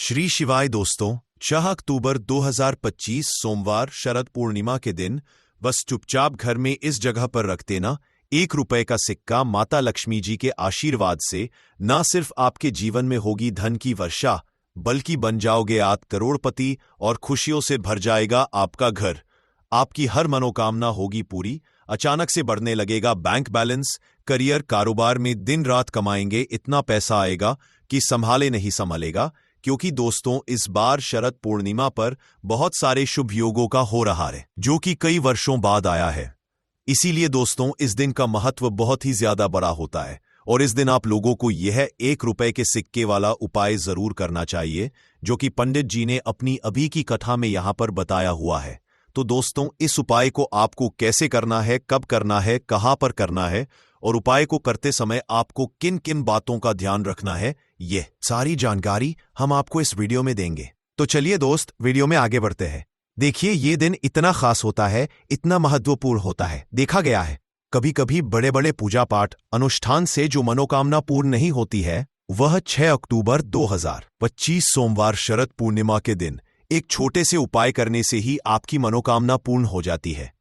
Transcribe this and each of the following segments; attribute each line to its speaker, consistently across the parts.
Speaker 1: श्री शिवाय दोस्तों, 6 अक्टूबर 2025 सोमवार शरद पूर्णिमा के दिन बस चुपचाप घर में इस जगह पर रख देना ₹1 का सिक्का। माता लक्ष्मी जी के आशीर्वाद से न सिर्फ आपके जीवन में होगी धन की वर्षा, बल्कि बन जाओगे आप करोड़पति और खुशियों से भर जाएगा आपका घर। आपकी हर मनोकामना होगी पूरी। अचानक से बढ़ने लगेगा बैंक बैलेंस। करियर कारोबार में दिन रात कमाएंगे, इतना पैसा आएगा कि संभाले नहीं संभलेगा। क्योंकि दोस्तों, इस बार शरद पूर्णिमा पर बहुत सारे शुभ योगों का हो रहा है, जो कि कई वर्षों बाद आया है। इसीलिए दोस्तों, इस दिन का महत्व बहुत ही ज्यादा बड़ा होता है और इस दिन आप लोगों को यह ₹1 के सिक्के वाला उपाय जरूर करना चाहिए, जो कि पंडित जी ने अपनी अभी की कथा में यहां पर बताया हुआ है। तो दोस्तों, इस उपाय को आपको कैसे करना है, कब करना है, कहां पर करना है और उपाय को करते समय आपको किन किन बातों का ध्यान रखना है, ये सारी जानकारी हम आपको इस वीडियो में देंगे। तो चलिए दोस्त, वीडियो में आगे बढ़ते हैं। देखिए, ये दिन इतना खास होता है, इतना महत्वपूर्ण होता है। देखा गया है कभी कभी बड़े बड़े पूजा पाठ अनुष्ठान से जो मनोकामना पूर्ण नहीं होती है, वह 6 अक्टूबर 2025 सोमवार शरद पूर्णिमा के दिन एक छोटे से उपाय करने से ही आपकी मनोकामना पूर्ण हो जाती है।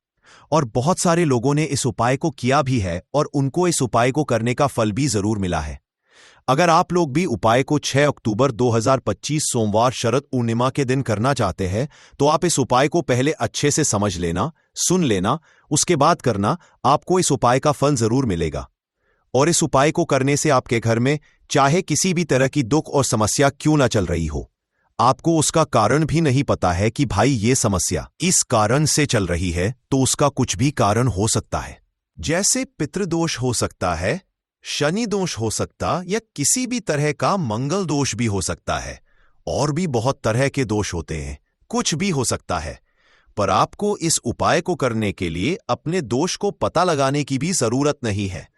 Speaker 1: और बहुत सारे लोगों ने इस उपाय को किया भी है और उनको इस उपाय को करने का फल भी जरूर मिला है। अगर आप लोग भी उपाय को 6 अक्टूबर 2025 सोमवार शरद पूर्णिमा के दिन करना चाहते हैं, तो आप इस उपाय को पहले अच्छे से समझ लेना, सुन लेना, उसके बाद करना। आपको इस उपाय का फल जरूर मिलेगा। और इस उपाय को करने से आपके घर में चाहे किसी भी तरह की दुख और समस्या क्यों ना चल रही हो, आपको उसका कारण भी नहीं पता है कि भाई ये समस्या इस कारण से चल रही है, तो उसका कुछ भी कारण हो सकता है। जैसे पितृदोष हो सकता है, शनि दोष हो सकता, या किसी भी तरह का मंगल दोष भी हो सकता है। और भी बहुत तरह के दोष होते हैं, कुछ भी हो सकता है। पर आपको इस उपाय को करने के लिए अपने दोष को पता लगाने की भी जरूरत नहीं है।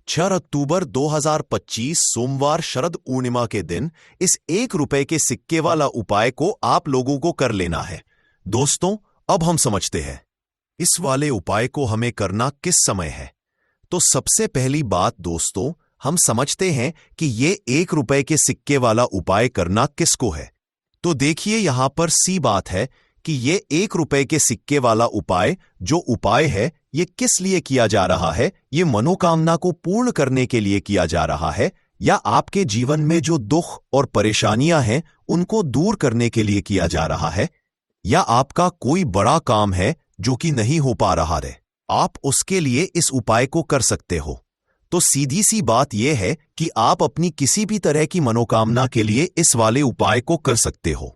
Speaker 1: 6 अक्टूबर 2025 सोमवार शरद पूर्णिमा के दिन इस ₹1 के सिक्के वाला उपाय को आप लोगों को कर लेना है। दोस्तों, अब हम समझते हैं इस वाले उपाय को हमें करना किस समय है। तो सबसे पहली बात दोस्तों, हम समझते हैं कि ये ₹1 के सिक्के वाला उपाय करना किसको है। तो देखिए, यहां पर सी बात है कि ये ₹1 के सिक्के वाला उपाय जो उपाय है, ये किस लिए किया जा रहा है। ये मनोकामना को पूर्ण करने के लिए किया जा रहा है, या आपके जीवन में जो दुख और परेशानियां हैं उनको दूर करने के लिए किया जा रहा है, या आपका कोई बड़ा काम है जो कि नहीं हो पा रहा है, आप उसके लिए इस उपाय को कर सकते हो। तो सीधी सी बात यह है कि आप अपनी किसी भी तरह की मनोकामना के लिए इस वाले उपाय को कर सकते हो।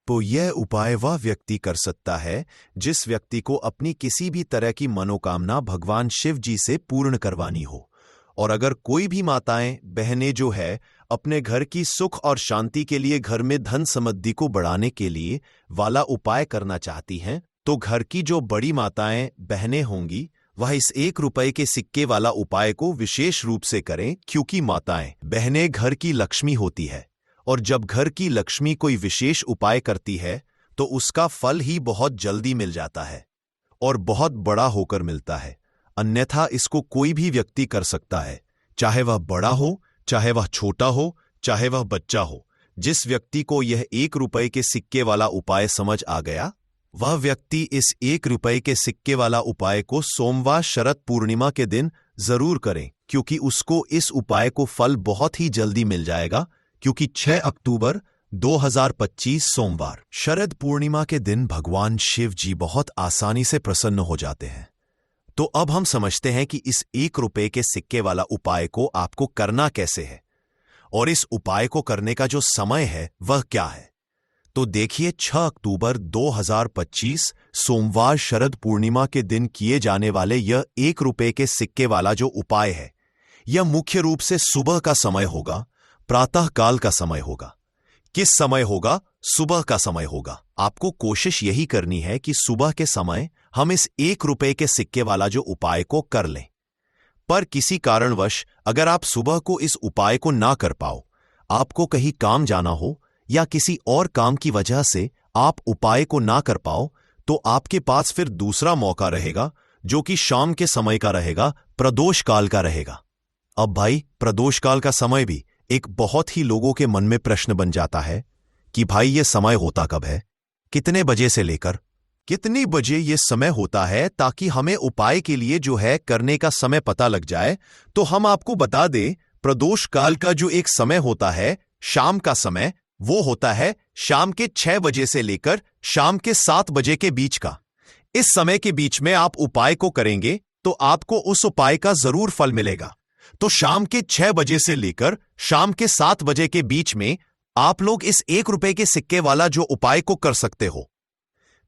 Speaker 1: तो यह उपाय वह व्यक्ति कर सकता है जिस व्यक्ति को अपनी किसी भी तरह की मनोकामना भगवान शिव जी से पूर्ण करवानी हो। और अगर कोई भी माताएं बहनें जो है अपने घर की सुख और शांति के लिए, घर में धन समृद्धि को बढ़ाने के लिए वाला उपाय करना चाहती हैं, तो घर की जो बड़ी माताएं बहनें होंगी, वह इस ₹1 के सिक्के वाला उपाय को विशेष रूप से करें। क्योंकि माताएं बहनें घर की लक्ष्मी होती है, और जब घर की लक्ष्मी कोई विशेष उपाय करती है तो उसका फल ही बहुत जल्दी मिल जाता है और बहुत बड़ा होकर मिलता है। अन्यथा इसको कोई भी व्यक्ति कर सकता है, चाहे वह बड़ा हो, चाहे वह छोटा हो, चाहे वह बच्चा हो। जिस व्यक्ति को यह ₹1 के सिक्के वाला उपाय समझ आ गया, वह व्यक्ति इस ₹1 के सिक्के वाला उपाय को सोमवार शरद पूर्णिमा के दिन जरूर करें, क्योंकि उसको इस उपाय को फल बहुत ही जल्दी मिल जाएगा। क्योंकि 6 अक्टूबर 2025 सोमवार शरद पूर्णिमा के दिन भगवान शिव जी बहुत आसानी से प्रसन्न हो जाते हैं। तो अब हम समझते हैं कि इस ₹1 के सिक्के वाला उपाय को आपको करना कैसे है, और इस उपाय को करने का जो समय है वह क्या है। तो देखिए, 6 अक्टूबर 2025 सोमवार शरद पूर्णिमा के दिन किए जाने वाले यह ₹1 के सिक्के वाला जो उपाय है, यह मुख्य रूप से सुबह का समय होगा, प्रातः काल का समय होगा। किस समय होगा? सुबह का समय होगा। आपको कोशिश यही करनी है कि सुबह के समय हम इस ₹1 के सिक्के वाला जो उपाय को कर लें। पर किसी कारणवश अगर आप सुबह को इस उपाय को ना कर पाओ, आपको कहीं काम जाना हो या किसी और काम की वजह से आप उपाय को ना कर पाओ, तो आपके पास फिर दूसरा मौका रहेगा, जो कि शाम के समय का रहेगा, प्रदोष काल का रहेगा। अब भाई, प्रदोष काल का समय भी एक बहुत ही लोगों के मन में प्रश्न बन जाता है कि भाई ये समय होता कब है, कितने बजे से लेकर कितनी बजे ये समय होता है, ताकि हमें उपाय के लिए जो है करने का समय पता लग जाए। तो हम आपको बता दें, प्रदोष काल का जो एक समय होता है, शाम का समय, वो होता है शाम के 6 बजे से लेकर शाम के 7 बजे के बीच का। इस समय के बीच में आप उपाय को करेंगे तो आपको उस उपाय का जरूर फल मिलेगा। तो शाम के 6 बजे से लेकर शाम के 7 बजे के बीच में आप लोग इस 1 रुपए के सिक्के वाला जो उपाय को कर सकते हो।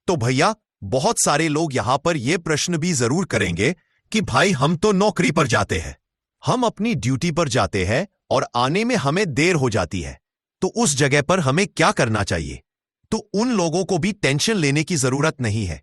Speaker 1: तो भैया, बहुत सारे लोग यहां पर यह प्रश्न भी जरूर करेंगे कि भाई हम तो नौकरी पर जाते हैं, हम अपनी ड्यूटी पर जाते हैं और आने में हमें देर हो जाती है, तो उस जगह पर हमें क्या करना चाहिए? तो उन लोगों को भी टेंशन लेने की जरूरत नहीं है।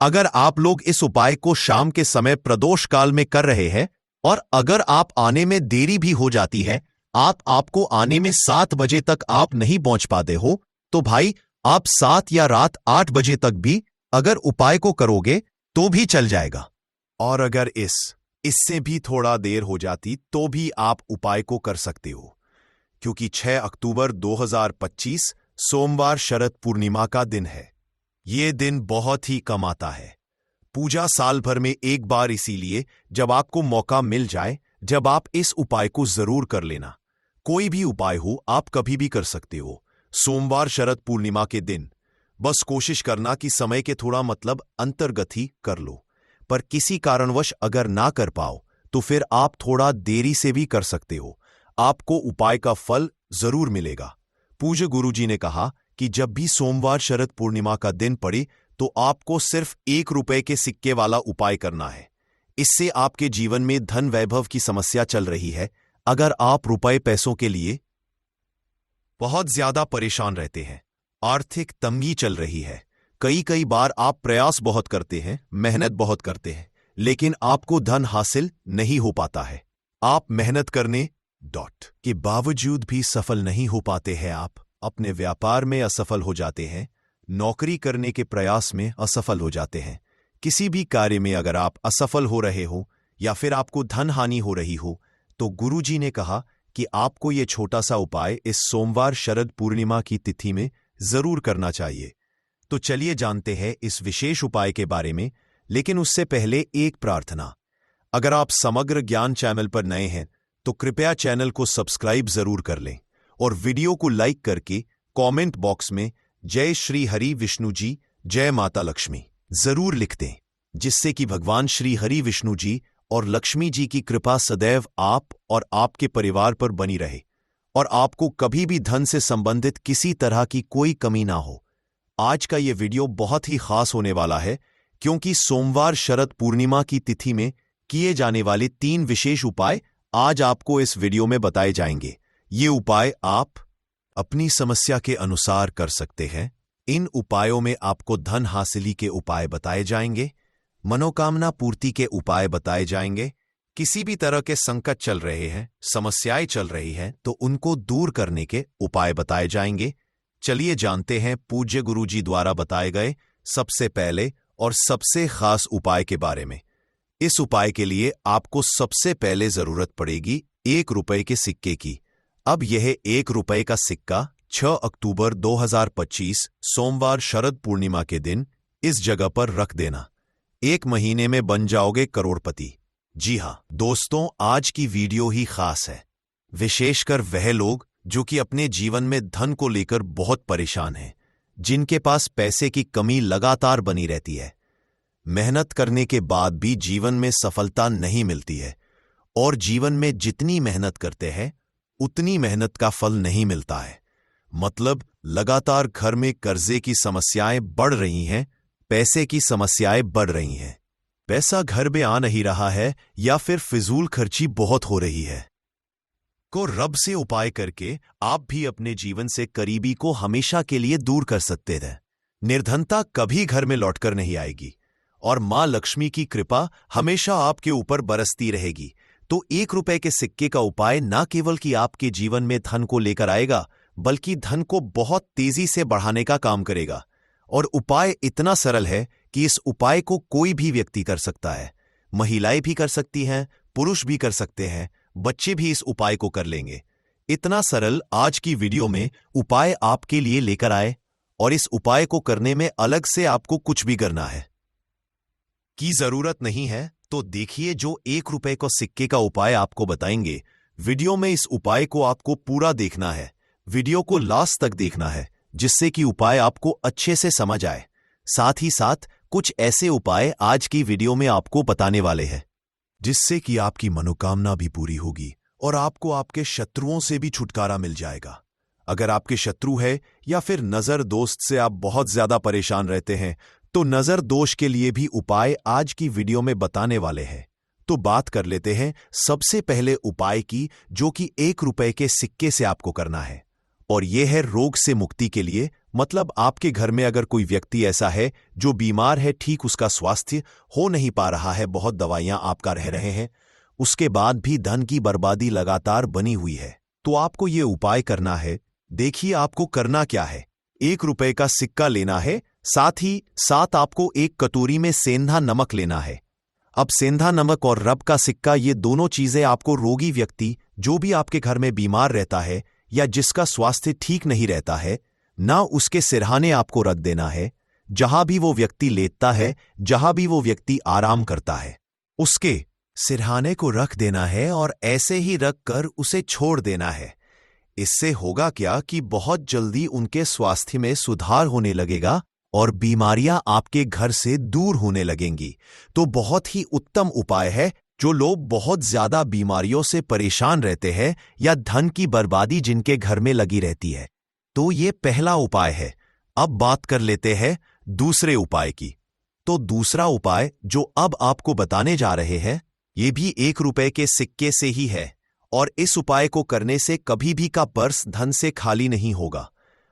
Speaker 1: अगर आप लोग इस उपाय को शाम के समय प्रदोष काल में कर रहे हैं और अगर आप आने में देरी भी हो जाती है, आपको आने में 7 बजे तक आप नहीं पहुंच पाते हो, तो भाई आप 7 या रात 8 बजे तक भी अगर उपाय को करोगे तो भी चल जाएगा। और अगर इससे भी थोड़ा देर हो जाती तो भी आप उपाय को कर सकते हो, क्योंकि 6 अक्टूबर 2025 सोमवार शरद पूर्णिमा का दिन है। ये दिन बहुत ही कम आता है। पूजा साल भर में एक बार, इसीलिए जब आपको मौका मिल जाए, जब आप इस उपाय को जरूर कर लेना। कोई भी उपाय हो, आप कभी भी कर सकते हो। सोमवार शरद पूर्णिमा के दिन बस कोशिश करना कि समय के थोड़ा अंतर्गत ही कर लो, पर किसी कारणवश अगर ना कर पाओ तो फिर आप थोड़ा देरी से भी कर सकते हो। आपको उपाय का फल जरूर मिलेगा। पूज्य गुरुजी ने कहा कि जब भी सोमवार शरद पूर्णिमा का दिन पड़े तो आपको सिर्फ 1 रुपए के सिक्के वाला उपाय करना है। इससे आपके जीवन में धन वैभव की समस्या चल रही है, अगर आप रुपए पैसों के लिए बहुत ज्यादा परेशान रहते हैं, आर्थिक तंगी चल रही है, कई बार आप प्रयास बहुत करते हैं, मेहनत बहुत करते हैं, लेकिन आपको धन हासिल नहीं हो पाता है, आप मेहनत करने के बावजूद भी सफल नहीं हो पाते हैं, आप अपने व्यापार में असफल हो जाते हैं, नौकरी करने के प्रयास में असफल हो जाते हैं, किसी भी कार्य में अगर आप असफल हो रहे हो या फिर आपको धन हानि हो रही हो, तो गुरुजी ने कहा कि आपको यह छोटा सा उपाय इस सोमवार शरद पूर्णिमा की तिथि में जरूर करना चाहिए। तो चलिए जानते हैं इस विशेष उपाय के बारे में, लेकिन उससे पहले एक प्रार्थना। अगर आप समग्र ज्ञान चैनल पर नए हैं तो कृपया चैनल को सब्सक्राइब जरूर कर लें और वीडियो को लाइक करके कमेंट बॉक्स में जय श्री हरि विष्णु जी, जय माता लक्ष्मी जरूर लिख दें, जिससे कि भगवान श्री हरि विष्णु जी और लक्ष्मी जी की कृपा सदैव आप और आपके परिवार पर बनी रहे और आपको कभी भी धन से संबंधित किसी तरह की कोई कमी ना हो। आज का यह वीडियो बहुत ही खास होने वाला है, क्योंकि सोमवार शरद पूर्णिमा की तिथि में किए जाने वाले 3 विशेष उपाय आज आपको इस वीडियो में बताए जाएंगे। ये उपाय आप अपनी समस्या के अनुसार कर सकते हैं। इन उपायों में आपको धन हासिली के उपाय बताए जाएंगे, मनोकामना पूर्ति के उपाय बताए जाएंगे, किसी भी तरह के संकट चल रहे हैं, समस्याएं चल रही हैं, तो उनको दूर करने के उपाय बताए जाएंगे। चलिए जानते हैं पूज्य गुरुजी द्वारा बताए गए सबसे पहले और सबसे खास उपाय के बारे में। इस उपाय के लिए आपको सबसे पहले जरूरत पड़ेगी 1 रुपए के सिक्के की। अब यह 1 रुपए का सिक्का 6 अक्टूबर 2025 सोमवार शरद पूर्णिमा के दिन इस जगह पर रख देना। 1 महीने में बन जाओगे करोड़पति। जी हां दोस्तों, आज की वीडियो ही खास है, विशेषकर वह लोग जो कि अपने जीवन में धन को लेकर बहुत परेशान हैं, जिनके पास पैसे की कमी लगातार बनी रहती है, मेहनत करने के बाद भी जीवन में सफलता नहीं मिलती है और जीवन में जितनी मेहनत करते हैं उतनी मेहनत का फल नहीं मिलता है। मतलब लगातार घर में कर्जे की समस्याएं बढ़ रही हैं, पैसे की समस्याएं बढ़ रही हैं, पैसा घर में आ नहीं रहा है या फिर फिजूल खर्ची बहुत हो रही है। को रब से उपाय करके आप भी अपने जीवन से करीबी को हमेशा के लिए दूर कर सकते हैं। निर्धनता कभी घर में लौटकर नहीं आएगी और मां लक्ष्मी की कृपा हमेशा आपके ऊपर बरसती रहेगी। तो 1 रुपए के सिक्के का उपाय न केवल कि आपके जीवन में धन को लेकर आएगा, बल्कि धन को बहुत तेजी से बढ़ाने का काम करेगा। और उपाय इतना सरल है कि इस उपाय को कोई भी व्यक्ति कर सकता है, महिलाएं भी कर सकती हैं, पुरुष भी कर सकते हैं, बच्चे भी इस उपाय को कर लेंगे। इतना सरल आज की वीडियो में उपाय आपके लिए लेकर आए, और इस उपाय को करने में अलग से आपको कुछ भी करना है की जरूरत नहीं है। तो देखिए, जो 1 रुपए को सिक्के का उपाय आपको बताएंगे वीडियो में, इस उपाय को आपको पूरा देखना है, वीडियो को लास्ट तक देखना है, जिससे कि उपाय आपको अच्छे से समझ आए। साथ ही साथ कुछ ऐसे उपाय आज की वीडियो में आपको बताने वाले हैं जिससे कि आपकी मनोकामना भी पूरी होगी और आपको आपके शत्रुओं से भी छुटकारा मिल जाएगा। अगर आपके शत्रु है या फिर नजर दोस्त से आप बहुत ज्यादा परेशान रहते हैं, तो नजर दोष के लिए भी उपाय आज की वीडियो में बताने वाले हैं। तो बात कर लेते हैं सबसे पहले उपाय की, जो कि 1 रुपए के सिक्के से आपको करना है, और यह है रोग से मुक्ति के लिए। मतलब आपके घर में अगर कोई व्यक्ति ऐसा है जो बीमार है, ठीक उसका स्वास्थ्य हो नहीं पा रहा है, बहुत दवाइयां आपका रह रहे हैं, उसके बाद भी धन की बर्बादी लगातार बनी हुई है, तो आपको ये उपाय करना है। देखिए आपको करना क्या है। 1 रुपए का सिक्का लेना है, साथ ही साथ आपको 1 कटोरी में सेंधा नमक लेना है। अब सेंधा नमक और रब का सिक्का, ये दोनों चीजें आपको रोगी व्यक्ति, जो भी आपके घर में बीमार रहता है या जिसका स्वास्थ्य ठीक नहीं रहता है ना, उसके सिरहाने आपको रख देना है। जहां भी वो व्यक्ति लेटता है, जहां भी वो व्यक्ति आराम करता है, उसके सिरहाने को रख देना है और ऐसे ही रख कर उसे छोड़ देना है। इससे होगा क्या कि बहुत जल्दी उनके स्वास्थ्य में सुधार होने लगेगा और बीमारियां आपके घर से दूर होने लगेंगी। तो बहुत ही उत्तम उपाय है। जो लोग बहुत ज्यादा बीमारियों से परेशान रहते हैं या धन की बर्बादी जिनके घर में लगी रहती है, तो ये पहला उपाय है। अब बात कर लेते हैं दूसरे उपाय की। तो दूसरा उपाय जो अब आपको बताने जा रहे हैं, ये भी 1 रुपए के सिक्के से ही है, और इस उपाय को करने से कभी भी का पर्स धन से खाली नहीं होगा।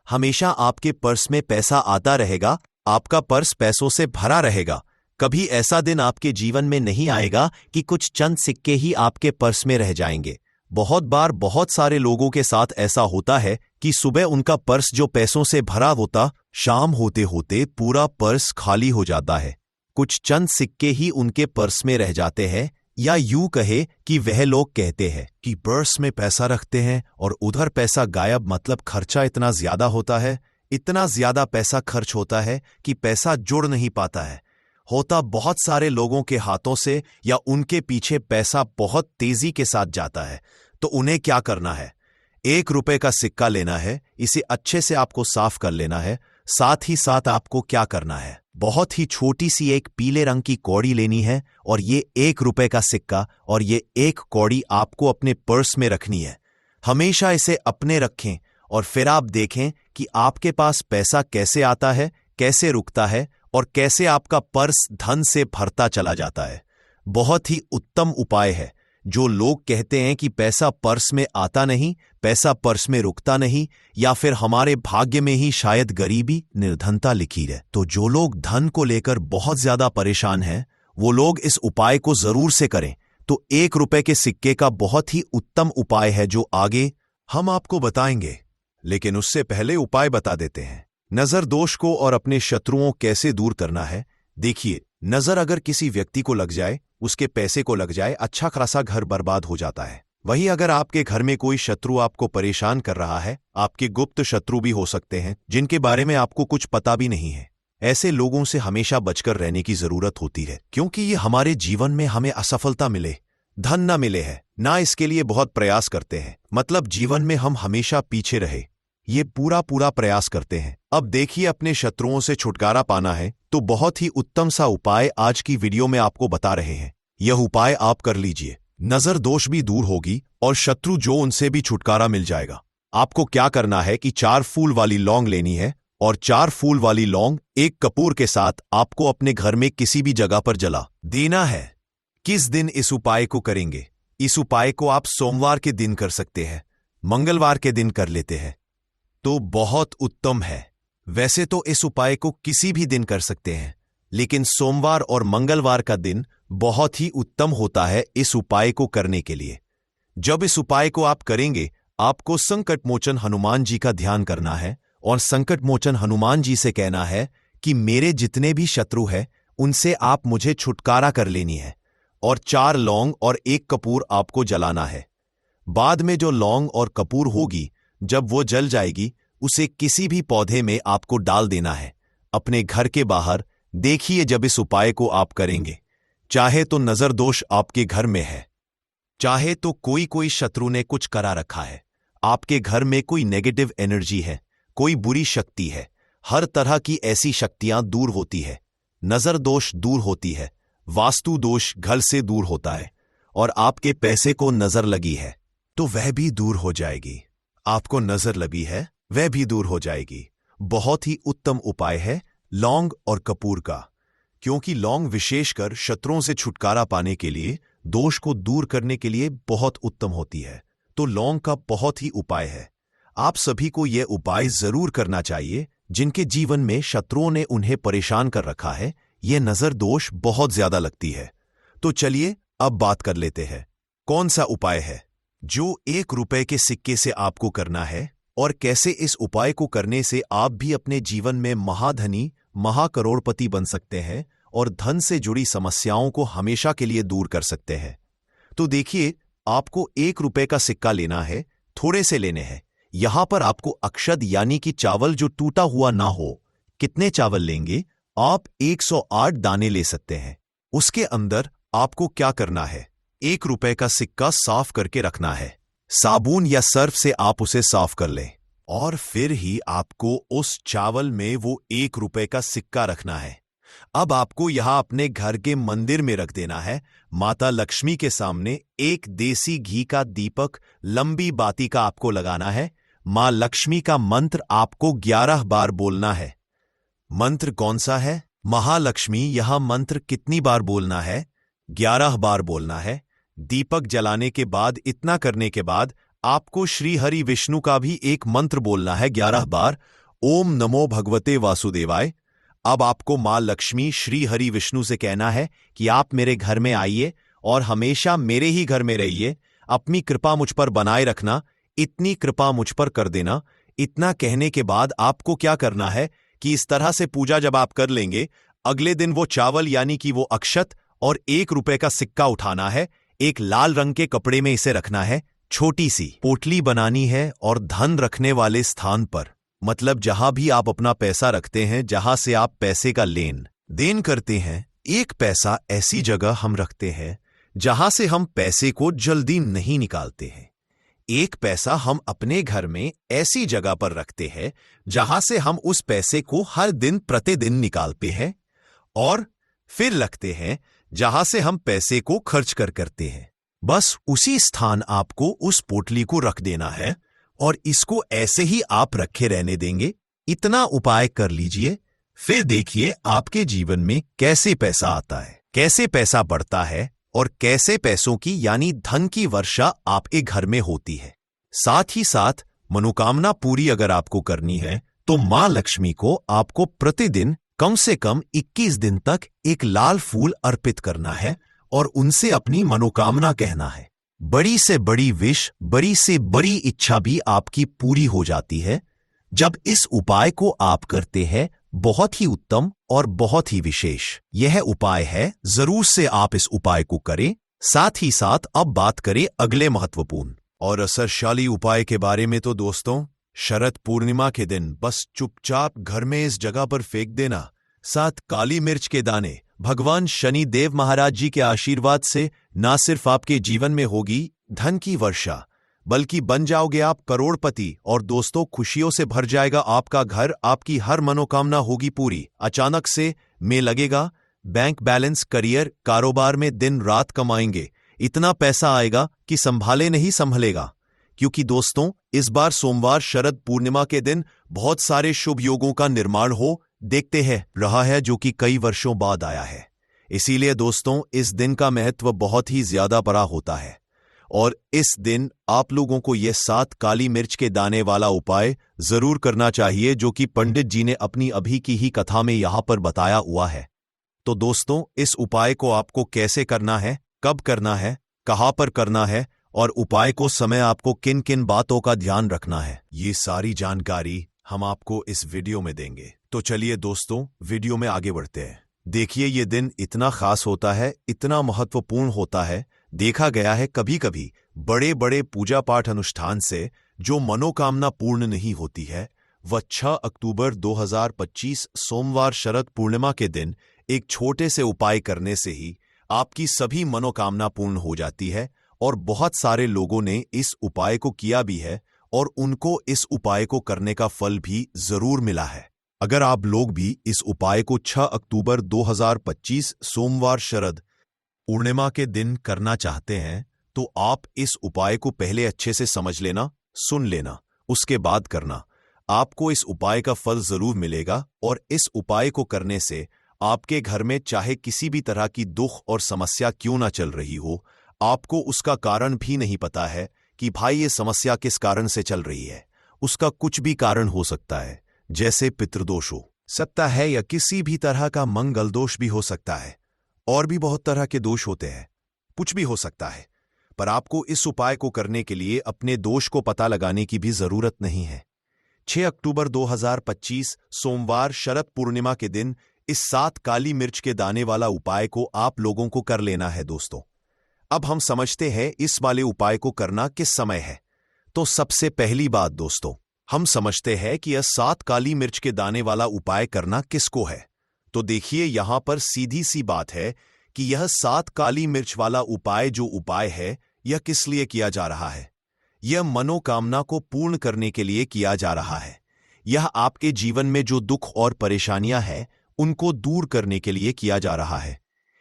Speaker 1: हमेशा आपके पर्स में पैसा आता रहेगा, आपका पर्स पैसों से भरा रहेगा। कभी ऐसा दिन आपके जीवन में नहीं आएगा कि कुछ चंद सिक्के ही आपके पर्स में रह जाएंगे। बहुत बार बहुत सारे लोगों के साथ ऐसा होता है कि सुबह उनका पर्स जो पैसों से भरा होता, शाम होते होते पूरा पर्स खाली हो जाता है। कुछ चंद सिक्के ही उनके पर्स में रह जाते हैं, या यूं कहे कि वह लोग कहते हैं कि पर्स में पैसा रखते हैं और उधर पैसा गायब। मतलब खर्चा इतना ज्यादा होता है, इतना ज्यादा पैसा खर्च होता है कि पैसा जुड़ नहीं पाता है। होता बहुत सारे लोगों के हाथों से या उनके पीछे पैसा बहुत तेजी के साथ जाता है। तो उन्हें क्या करना है, 1 रुपए का सिक्का लेना है, इसे अच्छे से आपको साफ कर लेना है। साथ ही साथ आपको क्या करना है, बहुत ही छोटी सी एक पीले रंग की कौड़ी लेनी है, और ये 1 रुपए का सिक्का और ये 1 कौड़ी आपको अपने पर्स में रखनी है। हमेशा इसे अपने रखें और फिर आप देखें कि आपके पास पैसा कैसे आता है, कैसे रुकता है और कैसे आपका पर्स धन से भरता चला जाता है। बहुत ही उत्तम उपाय है। जो लोग कहते हैं कि पैसा पर्स में आता नहीं, पैसा पर्स में रुकता नहीं, या फिर हमारे भाग्य में ही शायद गरीबी निर्धनता लिखी है, तो जो लोग धन को लेकर बहुत ज्यादा परेशान हैं, वो लोग इस उपाय को जरूर से करें। तो 1 रुपए के सिक्के का बहुत ही उत्तम उपाय है जो आगे हम आपको बताएंगे, लेकिन उससे पहले उपाय बता देते हैं। नजर दोष को और अपने शत्रुओं कैसे दूर करना है। देखिए, नजर अगर किसी व्यक्ति को लग जाए, उसके पैसे को लग जाए, अच्छा खासा घर बर्बाद हो जाता है। वहीं अगर आपके घर में कोई शत्रु आपको परेशान कर रहा है, आपके गुप्त शत्रु भी हो सकते हैं जिनके बारे में आपको कुछ पता भी नहीं है, ऐसे लोगों से हमेशा बचकर रहने की जरूरत होती है, क्योंकि ये हमारे जीवन में हमें असफलता मिले, धन न मिले है ना, इसके लिए बहुत प्रयास करते हैं। मतलब जीवन में हम हमेशा पीछे रहे, ये पूरा प्रयास करते हैं। अब देखिए, अपने शत्रुओं से छुटकारा पाना है तो बहुत ही उत्तम सा उपाय आज की वीडियो में आपको बता रहे हैं। यह उपाय आप कर लीजिए, नजर दोष भी दूर होगी और शत्रु जो उनसे भी छुटकारा मिल जाएगा। आपको क्या करना है कि 4 फूल वाली लौंग लेनी है, और 4 फूल वाली लौंग 1 कपूर के साथ आपको अपने घर में किसी भी जगह पर जला देना है। किस दिन इस उपाय को करेंगे? इस उपाय को आप सोमवार के दिन कर सकते हैं, मंगलवार के दिन कर लेते हैं तो बहुत उत्तम है। वैसे तो इस उपाय को किसी भी दिन कर सकते हैं, लेकिन सोमवार और मंगलवार का दिन बहुत ही उत्तम होता है इस उपाय को करने के लिए। जब इस उपाय को आप करेंगे, आपको संकट मोचन हनुमान जी का ध्यान करना है और संकट मोचन हनुमान जी से कहना है कि मेरे जितने भी शत्रु हैं उनसे आप मुझे छुटकारा कर लेनी है, और 4 लौंग और 1 कपूर आपको जलाना है। बाद में जो लौंग और कपूर होगी, जब वो जल जाएगी, उसे किसी भी पौधे में आपको डाल देना है अपने घर के बाहर। देखिए, जब इस उपाय को आप करेंगे, चाहे तो नजर दोष आपके घर में है, चाहे तो कोई शत्रु ने कुछ करा रखा है, आपके घर में कोई नेगेटिव एनर्जी है, कोई बुरी शक्ति है, हर तरह की ऐसी शक्तियां दूर होती है। नजर दोष दूर होती है, वास्तु दोष घर से दूर होता है, और आपके पैसे को नजर लगी है तो वह भी दूर हो जाएगी। आपको नजर लगी है, वह भी दूर हो जाएगी। बहुत ही उत्तम उपाय है लौंग और कपूर का, क्योंकि लौंग विशेषकर शत्रुओं से छुटकारा पाने के लिए, दोष को दूर करने के लिए बहुत उत्तम होती है। तो लौंग का बहुत ही उपाय है। आप सभी को यह उपाय जरूर करना चाहिए जिनके जीवन में शत्रुओं ने उन्हें परेशान कर रखा है, यह नजर दोष बहुत ज्यादा लगती है। तो चलिए अब बात कर लेते हैं कौन सा उपाय है जो 1 रुपए के सिक्के से आपको करना है, और कैसे इस उपाय को करने से आप भी अपने जीवन में महाधनी, महाकरोड़पति बन सकते हैं और धन से जुड़ी समस्याओं को हमेशा के लिए दूर कर सकते हैं। तो देखिए, आपको 1 रुपए का सिक्का लेना है, थोड़े से लेने हैं। यहां पर आपको अक्षत यानी कि चावल जो टूटा हुआ ना हो। कितने चावल लेंगे? आप 108 दाने ले सकते हैं। उसके अंदर आपको क्या करना है? 1 रुपए का सिक्का साफ करके रखना है। साबुन या सर्फ से आप उसे साफ कर लें, और फिर ही आपको उस चावल में वो 1 रुपए का सिक्का रखना है। अब आपको यहां अपने घर के मंदिर में रख देना है। माता लक्ष्मी के सामने एक देसी घी का दीपक, लंबी बाती का आपको लगाना है। मां लक्ष्मी का मंत्र आपको 11 बार बोलना है। मंत्र कौन सा है? महालक्ष्मी। यह मंत्र कितनी बार बोलना है? 11 बार बोलना है। दीपक जलाने के बाद, इतना करने के बाद आपको श्री हरि विष्णु का भी एक मंत्र बोलना है 11 बार। ओम नमो भगवते वासुदेवाय। अब आपको मां लक्ष्मी, श्री हरि विष्णु से कहना है कि आप मेरे घर में आइए और हमेशा मेरे ही घर में रहिए। अपनी कृपा मुझ पर बनाए रखना, इतनी कृपा मुझ पर कर देना। इतना कहने के बाद आपको क्या करना है कि इस तरह से पूजा जब आप कर लेंगे, अगले दिन वो चावल यानी कि वो अक्षत और 1 रुपए का सिक्का उठाना है। एक लाल रंग के कपड़े में इसे रखना है। छोटी सी पोटली बनानी है और धन रखने वाले स्थान पर, मतलब जहां भी आप अपना पैसा रखते हैं, जहां से आप पैसे का लेन देन करते हैं, एक पैसा ऐसी जगह हम रखते हैं जहां से हम पैसे को जल्दी नहीं निकालते हैं। एक पैसा हम अपने घर में ऐसी जगह पर रखते हैं जहां से हम उस पैसे को हर दिन प्रतिदिन निकालते हैं, और फिर रखते हैं जहां से हम पैसे को खर्च करते हैं। बस उसी स्थान आपको उस पोटली को रख देना है और इसको ऐसे ही आप रखे रहने देंगे। इतना उपाय कर लीजिए, फिर देखिए आपके जीवन में कैसे पैसा आता है, कैसे पैसा बढ़ता है, और कैसे पैसों की यानी धन की वर्षा आपके घर में होती है। साथ ही साथ मनोकामना पूरी अगर आपको करनी है तो मां लक्ष्मी को आपको प्रतिदिन कम से कम 21 दिन तक एक लाल फूल अर्पित करना है और उनसे अपनी मनोकामना कहना है। बड़ी से बड़ी विश, बड़ी से बड़ी इच्छा भी आपकी पूरी हो जाती है जब इस उपाय को आप करते हैं। बहुत ही उत्तम और बहुत ही विशेष यह उपाय है, जरूर से आप इस उपाय को करें। साथ ही साथ अब बात करें अगले महत्वपूर्ण और असरशाली उपाय के बारे में। तो दोस्तों, शरद पूर्णिमा के दिन बस चुपचाप घर में इस जगह पर फेंक देना 7 काली मिर्च के दाने। भगवान शनि देव महाराज जी के आशीर्वाद से ना सिर्फ आपके जीवन में होगी धन की वर्षा, बल्कि बन जाओगे आप करोड़पति, और दोस्तों खुशियों से भर जाएगा आपका घर। आपकी हर मनोकामना होगी पूरी। अचानक से में लगेगा बैंक बैलेंस, करियर, कारोबार में दिन रात कमाएंगे। इतना पैसा आएगा कि संभाले नहीं संभलेगा। क्योंकि दोस्तों, इस बार सोमवार शरद पूर्णिमा के दिन बहुत सारे शुभ योगों का निर्माण हो देखते हैं रहा है, जो कि कई वर्षों बाद आया है। इसीलिए दोस्तों, इस दिन का महत्व बहुत ही ज्यादा बड़ा होता है, और इस दिन आप लोगों को यह 7 काली मिर्च के दाने वाला उपाय जरूर करना चाहिए, जो कि पंडित जी ने अपनी अभी की ही कथा में यहां पर बताया हुआ है। तो दोस्तों, इस उपाय को आपको कैसे करना है, कब करना है, कहां पर करना है, और उपाय को समय आपको किन किन बातों का ध्यान रखना है, ये सारी जानकारी हम आपको इस वीडियो में देंगे। तो चलिए दोस्तों, वीडियो में आगे बढ़ते हैं। देखिए, ये दिन इतना खास होता है, इतना महत्वपूर्ण होता है, देखा गया है कभी कभी बड़े बड़े पूजा पाठ अनुष्ठान से जो मनोकामना पूर्ण नहीं होती है, वह 6 अक्टूबर 2025 सोमवार शरद पूर्णिमा के दिन एक छोटे से उपाय करने से ही आपकी सभी मनोकामना पूर्ण हो जाती है। और बहुत सारे लोगों ने इस उपाय को किया भी है और उनको इस उपाय को करने का फल भी जरूर मिला है। अगर आप लोग भी इस उपाय को 6 अक्टूबर 2025 सोमवार शरद पूर्णिमा के दिन करना चाहते हैं, तो आप इस उपाय को पहले अच्छे से समझ लेना, सुन लेना, उसके बाद करना। आपको इस उपाय का फल जरूर मिलेगा और इस उपाय को करने से आपके घर में चाहे किसी भी तरह की दुख और समस्या क्यों ना चल रही हो, आपको उसका कारण भी नहीं पता है कि भाई ये समस्या किस कारण से चल रही है। उसका कुछ भी कारण हो सकता है, जैसे पितृदोष हो सकता है या किसी भी तरह का मंगल दोष भी हो सकता है, और भी बहुत तरह के दोष होते हैं, कुछ भी हो सकता है। पर आपको इस उपाय को करने के लिए अपने दोष को पता लगाने की भी जरूरत नहीं है। 6 अक्टूबर 2025 सोमवार शरद पूर्णिमा के दिन इस 7 काली मिर्च के दाने वाला उपाय को आप लोगों को कर लेना है दोस्तों। अब हम समझते हैं इस वाले उपाय को करना किस समय है। तो सबसे पहली बात दोस्तों, हम समझते हैं कि यह 7 काली मिर्च के दाने वाला उपाय करना किसको है। तो देखिए, यहां पर सीधी सी बात है कि यह 7 काली मिर्च वाला उपाय जो उपाय है, यह किस लिए किया जा रहा है। यह मनोकामना को पूर्ण करने के लिए किया जा रहा है। यह आपके जीवन में जो दुख और परेशानियां हैं, उनको दूर करने के लिए किया जा रहा है।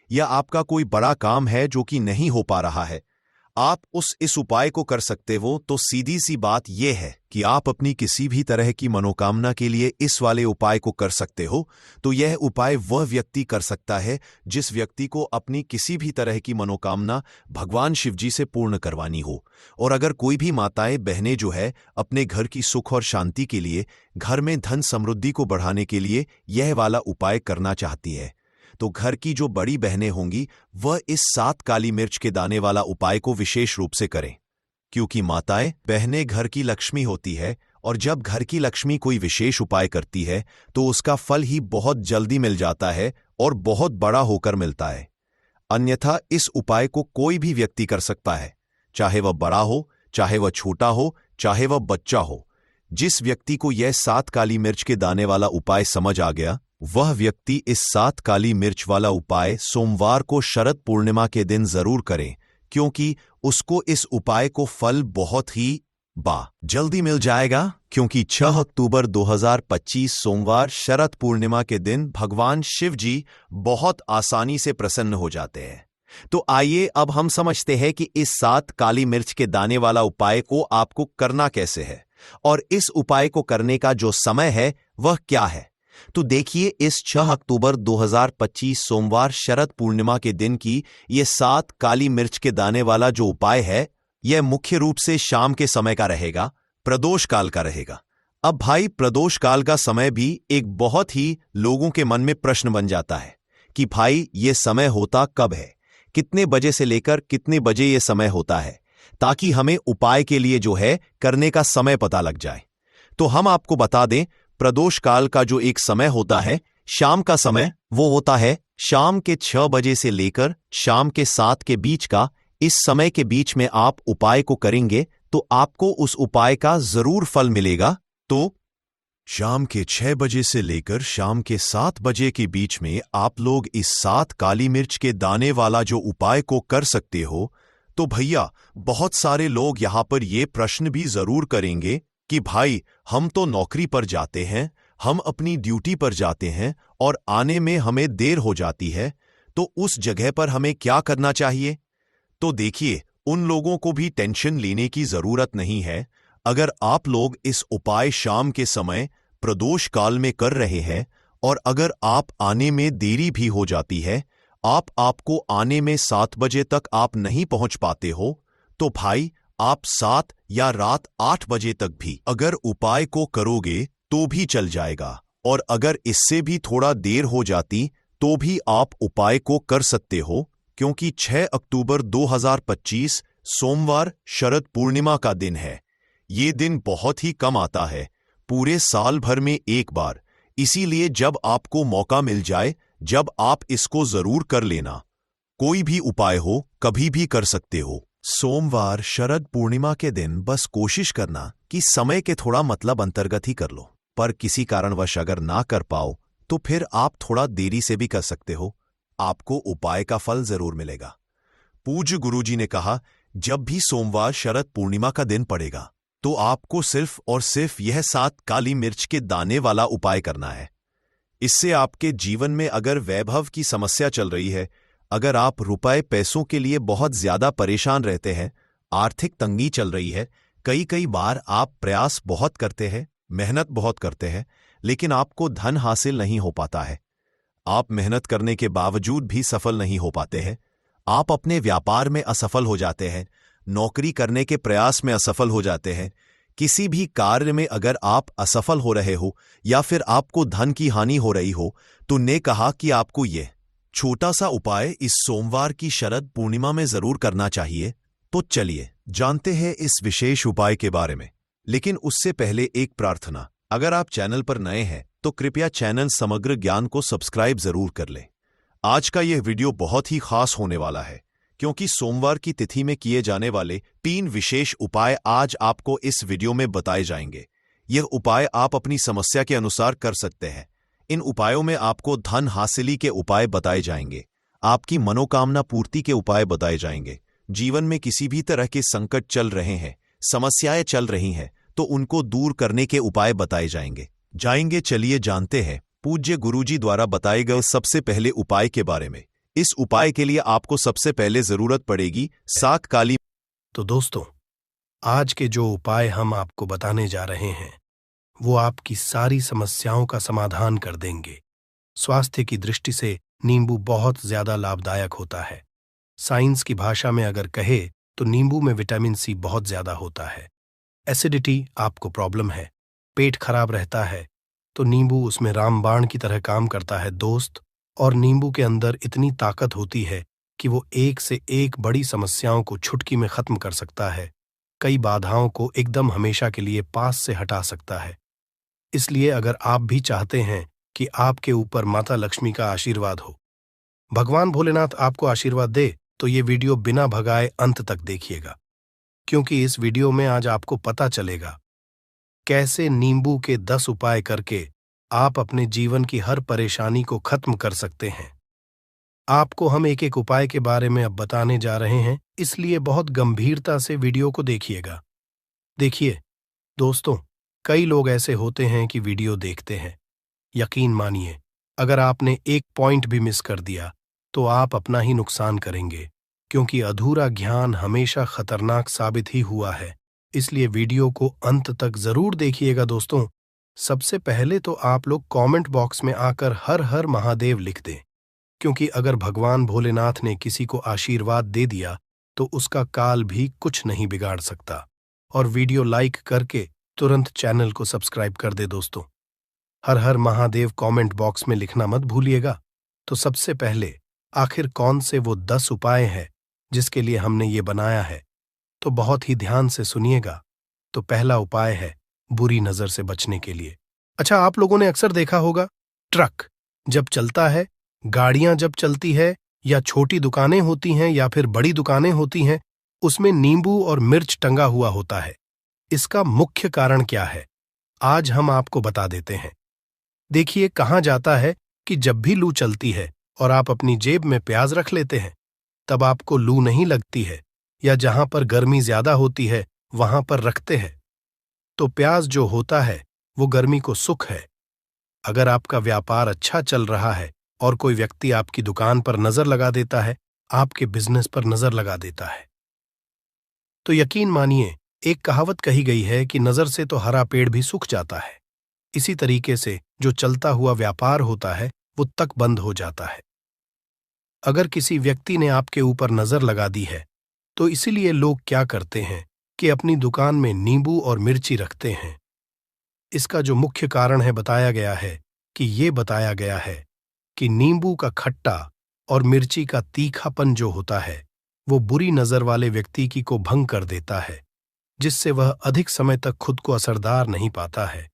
Speaker 1: यह आपका कोई बड़ा काम है जो कि नहीं हो पा रहा है, आप इस उपाय को कर सकते हो। तो सीधी सी बात यह है कि आप अपनी किसी भी तरह की मनोकामना के लिए इस वाले उपाय को कर सकते हो। तो यह उपाय वह व्यक्ति कर सकता है जिस व्यक्ति को अपनी किसी भी तरह की मनोकामना भगवान शिवजी से पूर्ण करवानी हो। और अगर कोई भी माताएं बहनें जो है अपने घर की सुख और शांति के लिए, घर में धन समृद्धि को बढ़ाने के लिए यह वाला उपाय करना चाहती है, तो घर की जो बड़ी बहनें होंगी वह इस 7 काली मिर्च के दाने वाला उपाय को विशेष रूप से करें। क्योंकि माताएं बहनें घर की लक्ष्मी होती है, और जब घर की लक्ष्मी कोई विशेष उपाय करती है तो उसका फल ही बहुत जल्दी मिल जाता है और बहुत बड़ा होकर मिलता है। अन्यथा इस उपाय को कोई भी व्यक्ति कर सकता है, चाहे वह बड़ा हो, चाहे वह छोटा हो, चाहे वह बच्चा हो। जिस व्यक्ति को यह 7 काली मिर्च के दाने वाला उपाय समझ आ गया, वह व्यक्ति इस 7 काली मिर्च वाला उपाय सोमवार को शरद पूर्णिमा के दिन जरूर करें, क्योंकि उसको इस उपाय को फल बहुत ही जल्दी मिल जाएगा। क्योंकि 6 अक्टूबर 2025 सोमवार शरद पूर्णिमा के दिन भगवान शिव जी बहुत आसानी से प्रसन्न हो जाते हैं। तो आइए अब हम समझते हैं कि इस 7 काली मिर्च के दाने वाला उपाय को आपको करना कैसे है, और इस उपाय को करने का जो समय है वह क्या है। तो देखिए, इस 6 अक्टूबर 2025 सोमवार शरद पूर्णिमा के दिन की यह 7 काली मिर्च के दाने वाला जो उपाय है, यह मुख्य रूप से शाम के समय का रहेगा, प्रदोष काल का रहेगा। अब भाई, प्रदोष काल का समय भी एक बहुत ही लोगों के मन में प्रश्न बन जाता है कि भाई ये समय होता कब है, कितने बजे से लेकर कितने बजे ये समय होता है, ताकि हमें उपाय के लिए जो है करने का समय पता लग जाए। तो हम आपको बता दें, प्रदोष काल का जो एक समय होता है, शाम का समय, वो होता है शाम के 6 बजे से लेकर शाम के 7 के बीच का। इस समय के बीच में आप उपाय को करेंगे तो आपको उस उपाय का जरूर फल मिलेगा। तो शाम के 6 बजे से लेकर शाम के 7 बजे के बीच में आप लोग इस 7 काली मिर्च के दाने वाला जो उपाय को कर सकते हो। तो भैया, बहुत सारे लोग यहां पर ये प्रश्न भी जरूर करेंगे कि भाई, हम तो नौकरी पर जाते हैं, हम अपनी ड्यूटी पर जाते हैं और आने में हमें देर हो जाती है, तो उस जगह पर हमें क्या करना चाहिए। तो देखिए, उन लोगों को भी टेंशन लेने की जरूरत नहीं है। अगर आप लोग इस उपाय शाम के समय प्रदोष काल में कर रहे हैं, और अगर आप आने में देरी भी हो जाती है, आपको आने में 7 बजे तक आप नहीं पहुंच पाते हो, तो भाई आप 7 या रात 8 बजे तक भी अगर उपाय को करोगे तो भी चल जाएगा। और अगर इससे भी थोड़ा देर हो जाती तो भी आप उपाय को कर सकते हो, क्योंकि 6 अक्टूबर 2025 सोमवार शरद पूर्णिमा का दिन है। ये दिन बहुत ही कम आता है, पूरे साल भर में एक बार। इसीलिए जब आपको मौका मिल जाए, जब आप इसको जरूर कर लेना। कोई भी उपाय हो कभी भी कर सकते हो। सोमवार शरद पूर्णिमा के दिन बस कोशिश करना कि समय के थोड़ा मतलब अंतर्गत ही कर लो, पर किसी कारणवश अगर ना कर पाओ तो फिर आप थोड़ा देरी से भी कर सकते हो। आपको उपाय का फल जरूर मिलेगा। पूज्य गुरुजी ने कहा, जब भी सोमवार शरद पूर्णिमा का दिन पड़ेगा तो आपको सिर्फ और सिर्फ यह 7 काली मिर्च के दाने वाला उपाय करना है। इससे आपके जीवन में अगर वैभव की समस्या चल रही है, अगर आप रुपए पैसों के लिए बहुत ज्यादा परेशान रहते हैं, आर्थिक तंगी चल रही है, कई बार आप प्रयास बहुत करते हैं, मेहनत बहुत करते हैं, लेकिन आपको धन हासिल नहीं हो पाता है। आप मेहनत करने के बावजूद भी सफल नहीं हो पाते हैं। आप अपने व्यापार में असफल हो जाते हैं, नौकरी करने के प्रयास में असफल हो जाते हैं। किसी भी कार्य में अगर आप असफल हो रहे हो या फिर आपको धन की हानि हो रही हो, तो ने कहा कि आपको यह छोटा सा उपाय इस सोमवार की शरद पूर्णिमा में जरूर करना चाहिए। तो चलिए जानते हैं इस विशेष उपाय के बारे में। लेकिन उससे पहले एक प्रार्थना, अगर आप चैनल पर नए हैं तो कृपया चैनल समग्र ज्ञान को सब्सक्राइब जरूर कर लें। आज का यह वीडियो बहुत ही खास होने वाला है, क्योंकि सोमवार की तिथि में किए जाने वाले 3 विशेष उपाय आज आपको इस वीडियो में बताए जाएंगे। यह उपाय आप अपनी समस्या के अनुसार कर सकते हैं। इन उपायों में आपको धन हासिली के उपाय बताए जाएंगे, आपकी मनोकामना पूर्ति के उपाय बताए जाएंगे। जीवन में किसी भी तरह के संकट चल रहे हैं, समस्याएं चल रही हैं, तो उनको दूर करने के उपाय बताए जाएंगे। चलिए जानते हैं पूज्य गुरुजी द्वारा बताए गए सबसे पहले उपाय के बारे में। इस उपाय के लिए आपको सबसे पहले जरूरत पड़ेगी 7 काली।
Speaker 2: तो दोस्तों, आज के जो उपाय हम आपको बताने जा रहे हैं वो आपकी सारी समस्याओं का समाधान कर देंगे। स्वास्थ्य की दृष्टि से नींबू बहुत ज्यादा लाभदायक होता है। साइंस की भाषा में अगर कहे तो नींबू में विटामिन सी बहुत ज्यादा होता है। एसिडिटी आपको प्रॉब्लम है, पेट खराब रहता है, तो नींबू उसमें रामबाण की तरह काम करता है दोस्त। और नींबू के अंदर इतनी ताकत होती है कि वो एक से एक बड़ी समस्याओं को चुटकी में खत्म कर सकता है, कई बाधाओं को एकदम हमेशा के लिए पास से हटा सकता है। इसलिए अगर आप भी चाहते हैं कि आपके ऊपर माता लक्ष्मी का आशीर्वाद हो, भगवान भोलेनाथ आपको आशीर्वाद दे, तो ये वीडियो बिना भगाए अंत तक देखिएगा, क्योंकि इस वीडियो में आज आपको पता चलेगा कैसे नींबू के 10 उपाय करके आप अपने जीवन की हर परेशानी को खत्म कर सकते हैं। आपको हम एक एक उपाय के बारे में अब बताने जा रहे हैं, इसलिए बहुत गंभीरता से वीडियो को देखिएगा। देखिए दोस्तों, कई लोग ऐसे होते हैं कि वीडियो देखते हैं, यकीन मानिए अगर आपने एक पॉइंट भी मिस कर दिया तो आप अपना ही नुकसान करेंगे, क्योंकि अधूरा ज्ञान हमेशा खतरनाक साबित ही हुआ है। इसलिए वीडियो को अंत तक जरूर देखिएगा दोस्तों। सबसे पहले तो आप लोग कमेंट बॉक्स में आकर हर हर महादेव लिख दें, क्योंकि अगर भगवान भोलेनाथ ने किसी को आशीर्वाद दे दिया तो उसका काल भी कुछ नहीं बिगाड़ सकता। और वीडियो लाइक करके तुरंत चैनल को सब्सक्राइब कर दे दोस्तों। हर हर महादेव कमेंट बॉक्स में लिखना मत भूलिएगा। तो सबसे पहले आखिर कौन से वो 10 उपाय हैं जिसके लिए हमने ये बनाया है, तो बहुत ही ध्यान से सुनिएगा। तो पहला उपाय है बुरी नजर से बचने के लिए। अच्छा, आप लोगों ने अक्सर देखा होगा, ट्रक जब चलता है, गाड़ियां जब चलती है, या छोटी दुकानें होती हैं या फिर बड़ी दुकानें होती हैं, उसमें नींबू और मिर्च टंगा हुआ होता है। इसका मुख्य कारण क्या है, आज हम आपको बता देते हैं। देखिए, कहा जाता है कि जब भी लू चलती है और आप अपनी जेब में प्याज रख लेते हैं, तब आपको लू नहीं लगती है, या जहां पर गर्मी ज्यादा होती है वहां पर रखते हैं, तो प्याज जो होता है वो गर्मी को सुख है। अगर आपका व्यापार अच्छा चल रहा है और कोई व्यक्ति आपकी दुकान पर नजर लगा देता है, आपके बिजनेस पर नजर लगा देता है, तो यकीन मानिए एक कहावत कही गई है कि नजर से तो हरा पेड़ भी सूख जाता है। इसी तरीके से जो चलता हुआ व्यापार होता है वो तक बंद हो जाता है। अगर किसी व्यक्ति ने आपके ऊपर नजर लगा दी है, तो इसीलिए लोग क्या करते हैं कि अपनी दुकान में नींबू और मिर्ची रखते हैं। इसका जो मुख्य कारण है बताया गया है कि नींबू का खट्टा और मिर्ची का तीखापन जो होता है वो बुरी नजर वाले व्यक्ति की को भंग कर देता है, जिससे वह अधिक समय तक खुद को असरदार नहीं पाता है।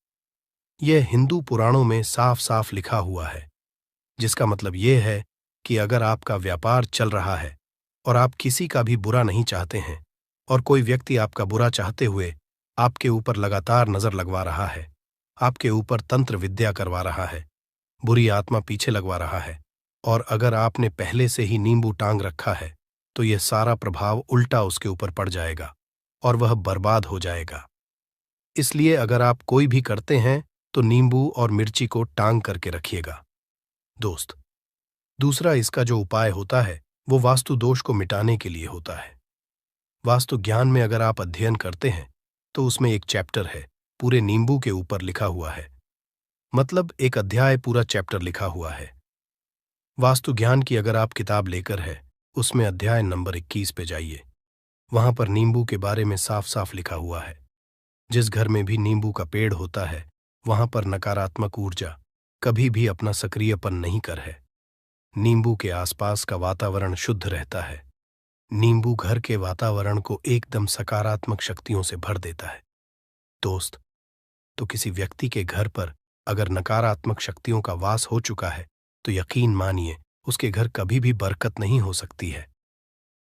Speaker 2: यह हिंदू पुराणों में साफ साफ लिखा हुआ है, जिसका मतलब यह है कि अगर आपका व्यापार चल रहा है और आप किसी का भी बुरा नहीं चाहते हैं और कोई व्यक्ति आपका बुरा चाहते हुए आपके ऊपर लगातार नजर लगवा रहा है, आपके ऊपर तंत्र विद्या करवा रहा है, बुरी आत्मा पीछे लगवा रहा है, और अगर आपने पहले से ही नींबू टांग रखा है तो यह सारा प्रभाव उल्टा उसके ऊपर पड़ जाएगा और वह बर्बाद हो जाएगा। इसलिए अगर आप कोई भी करते हैं तो नींबू और मिर्ची को टांग करके रखिएगा। दोस्त, दूसरा इसका जो उपाय होता है वो वास्तु दोष को मिटाने के लिए होता है। वास्तु ज्ञान में अगर आप अध्ययन करते हैं तो उसमें एक चैप्टर है, पूरे नींबू के ऊपर लिखा हुआ है, मतलब एक अध्याय पूरा चैप्टर लिखा हुआ है। वास्तु ज्ञान की अगर आप किताब लेकर है, उसमें अध्याय नंबर 21 पे जाइए। वहां पर नींबू के बारे में साफ साफ लिखा हुआ है। जिस घर में भी नींबू का पेड़ होता है वहां पर नकारात्मक ऊर्जा कभी भी अपना सक्रियपन नहीं कर है। नींबू के आसपास का वातावरण शुद्ध रहता है। नींबू घर के वातावरण को एकदम सकारात्मक शक्तियों से भर देता है। दोस्त, तो किसी व्यक्ति के घर पर अगर नकारात्मक शक्तियों का वास हो चुका है तो यकीन मानिए उसके घर कभी भी बरकत नहीं हो सकती है।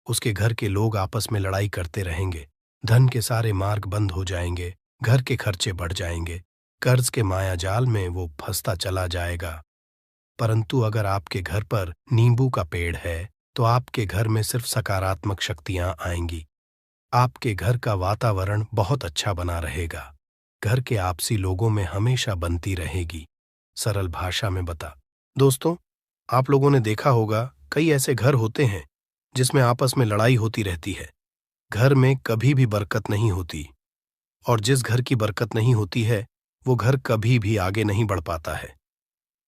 Speaker 2: उसके घर के लोग आपस में लड़ाई करते रहेंगे, धन के सारे मार्ग बंद हो जाएंगे, घर के खर्चे बढ़ जाएंगे, कर्ज के मायाजाल में वो फंसता चला जाएगा। परंतु अगर आपके घर पर नींबू का पेड़ है तो आपके घर में सिर्फ सकारात्मक शक्तियां आएंगी। आपके घर का वातावरण बहुत अच्छा बना रहेगा। घर के आपसी लोगों में हमेशा बनती रहेगी। सरल भाषा में बता। दोस्तों, आप लोगों ने देखा होगा कई ऐसे घर होते हैं जिसमें आपस में लड़ाई होती रहती है। घर में कभी भी बरकत नहीं होती, और जिस घर की बरकत नहीं होती है वो घर कभी भी आगे नहीं बढ़ पाता है।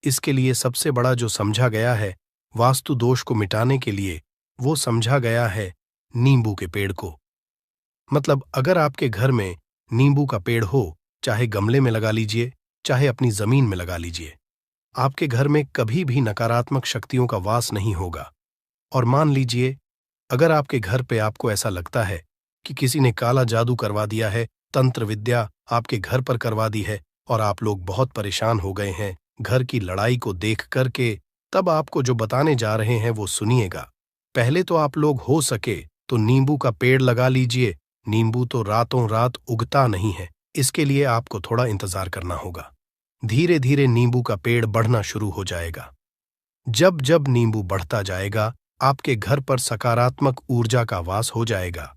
Speaker 2: इसके लिए सबसे बड़ा जो समझा गया है वास्तु दोष को मिटाने के लिए, वो समझा गया है नींबू के पेड़ को। मतलब अगर आपके घर में नींबू का पेड़ हो, चाहे गमले में लगा लीजिए, चाहे अपनी जमीन में लगा लीजिए, आपके घर में कभी भी नकारात्मक शक्तियों का वास नहीं होगा। और मान लीजिए अगर आपके घर पे आपको ऐसा लगता है कि किसी ने काला जादू करवा दिया है, तंत्र विद्या आपके घर पर करवा दी है और आप लोग बहुत परेशान हो गए हैं घर की लड़ाई को देख करके, तब आपको जो बताने जा रहे हैं वो सुनिएगा। पहले तो आप लोग हो सके तो नींबू का पेड़ लगा लीजिए। नींबू तो रातों रात उगता नहीं है, इसके लिए आपको थोड़ा इंतजार करना होगा। धीरे धीरे नींबू का पेड़ बढ़ना शुरू हो जाएगा। जब जब नींबू बढ़ता जाएगा आपके घर पर सकारात्मक ऊर्जा का वास हो जाएगा,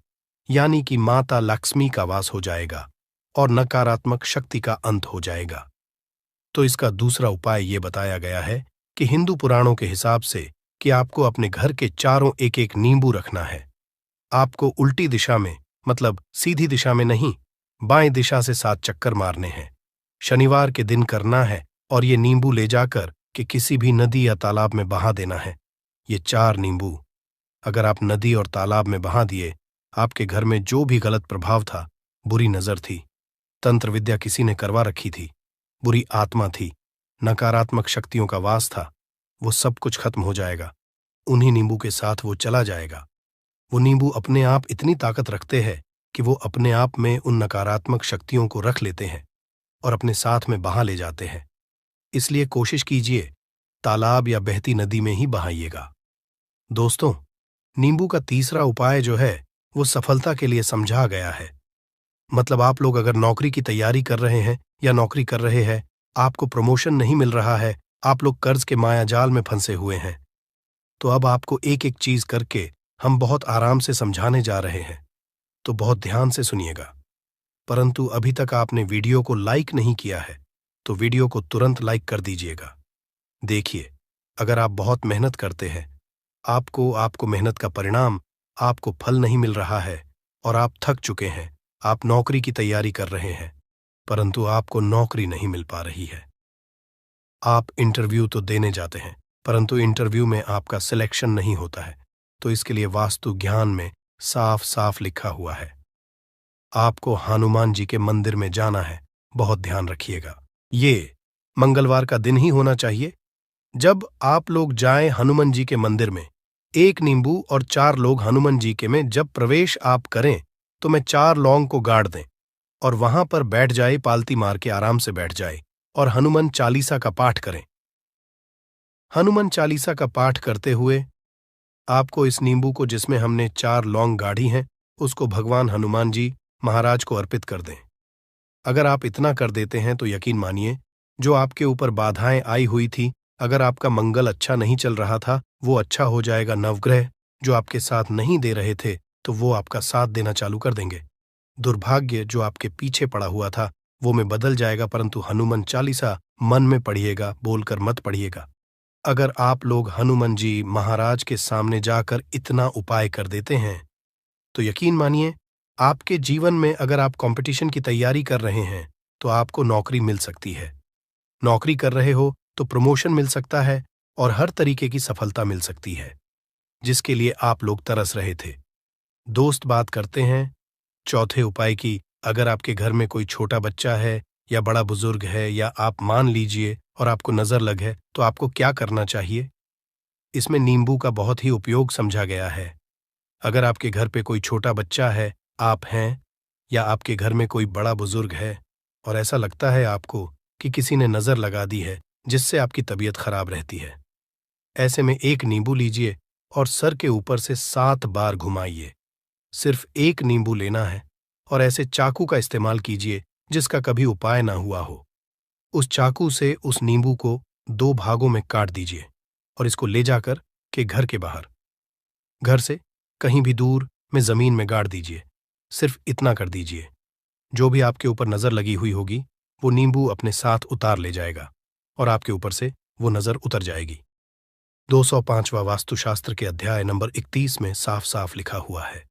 Speaker 2: यानी कि माता लक्ष्मी का वास हो जाएगा और नकारात्मक शक्ति का अंत हो जाएगा। तो इसका दूसरा उपाय ये बताया गया है कि हिंदू पुराणों के हिसाब से कि आपको अपने घर के चारों एक एक नींबू रखना है। आपको उल्टी दिशा में, मतलब सीधी दिशा में नहीं, बाएं दिशा से 7 चक्कर मारने हैं। शनिवार के दिन करना है और ये नींबू ले जाकर कि किसी भी नदी या तालाब में बहा देना है। ये 4 नींबू अगर आप नदी और तालाब में बहा दिए, आपके घर में जो भी गलत प्रभाव था, बुरी नजर थी, तंत्र विद्या किसी ने करवा रखी थी, बुरी आत्मा थी, नकारात्मक शक्तियों का वास था, वो सब कुछ खत्म हो जाएगा। उन्हीं नींबू के साथ वो चला जाएगा। वो नींबू अपने आप इतनी ताकत रखते हैं कि वो अपने आप में उन नकारात्मक शक्तियों को रख लेते हैं और अपने साथ में बहा ले जाते हैं। इसलिए कोशिश कीजिए तालाब या बहती नदी में ही बहाइएगा। दोस्तों, नींबू का तीसरा उपाय जो है वो सफलता के लिए समझा गया है। मतलब आप लोग अगर नौकरी की तैयारी कर रहे हैं या नौकरी कर रहे हैं, आपको प्रमोशन नहीं मिल रहा है, आप लोग कर्ज के मायाजाल में फंसे हुए हैं, तो अब आपको एक एक चीज करके हम बहुत आराम से समझाने जा रहे हैं, तो बहुत ध्यान से सुनिएगा। परंतु अभी तक आपने वीडियो को लाइक नहीं किया है तो वीडियो को तुरंत लाइक कर दीजिएगा। देखिए, अगर आप बहुत मेहनत करते हैं, आपको मेहनत का परिणाम, आपको फल नहीं मिल रहा है और आप थक चुके हैं, आप नौकरी की तैयारी कर रहे हैं परंतु आपको नौकरी नहीं मिल पा रही है। आप इंटरव्यू तो देने जाते हैं परंतु इंटरव्यू में आपका सिलेक्शन नहीं होता है, तो इसके लिए वास्तु ज्ञान में साफ साफ लिखा हुआ है, आपको हनुमान जी के मंदिर में जाना है। बहुत ध्यान रखिएगा, ये मंगलवार का दिन ही होना चाहिए। जब आप लोग जाएं हनुमान जी के मंदिर में, 1 नींबू और 4 लोग हनुमान जी के में जब प्रवेश आप करें तो मैं 4 लौंग को गाड़ दें और वहां पर बैठ जाए, पालती मार के आराम से बैठ जाए और हनुमान चालीसा का पाठ करें। हनुमान चालीसा का पाठ करते हुए आपको इस नींबू को, जिसमें हमने 4 लौंग गाढ़ी हैं, उसको भगवान हनुमान जी महाराज को अर्पित कर दें। अगर आप इतना कर देते हैं तो यकीन मानिए, जो आपके ऊपर बाधाएं आई हुई थी, अगर आपका मंगल अच्छा नहीं चल रहा था, वो अच्छा हो जाएगा। नवग्रह जो आपके साथ नहीं दे रहे थे, तो वो आपका साथ देना चालू कर देंगे। दुर्भाग्य जो आपके पीछे पड़ा हुआ था, वो में बदल जाएगा। परंतु हनुमान चालीसा मन में पढ़िएगा, बोलकर मत पढ़िएगा। अगर आप लोग हनुमान जी महाराज के सामने जाकर इतना उपाय कर देते हैं, तो यकीन मानिए, आपके जीवन में अगर आप कंपटीशन की तैयारी कर रहे हैं, तो आपको नौकरी मिल सकती है। नौकरी कर रहे हो तो प्रमोशन मिल सकता है और हर तरीके की सफलता मिल सकती है, जिसके लिए आप लोग तरस रहे थे। दोस्त बात करते हैं चौथे उपाय की। अगर आपके घर में कोई छोटा बच्चा है या बड़ा बुजुर्ग है, या आप मान लीजिए और आपको नजर लग है, तो आपको क्या करना चाहिए? इसमें नींबू का बहुत ही उपयोग समझा गया है। अगर आपके घर पे कोई छोटा बच्चा है, आप हैं, या आपके घर में कोई बड़ा बुजुर्ग है और ऐसा लगता है आपको कि किसी ने नजर लगा दी है, जिससे आपकी तबीयत खराब रहती है, ऐसे में एक नींबू लीजिए और सर के ऊपर से 7 बार घुमाइए। सिर्फ एक नींबू लेना है और ऐसे चाकू का इस्तेमाल कीजिए जिसका कभी उपाय ना हुआ हो। उस चाकू से उस नींबू को 2 भागों में काट दीजिए और इसको ले जाकर के घर के बाहर, घर से कहीं भी दूर में जमीन में गाड़ दीजिए। सिर्फ इतना कर दीजिए, जो भी आपके ऊपर नजर लगी हुई होगी, वो नींबू अपने साथ उतार ले जाएगा और आपके ऊपर से वो नजर उतर जाएगी। 205वां वास्तुशास्त्र के अध्याय नंबर 31 में साफ साफ लिखा हुआ है,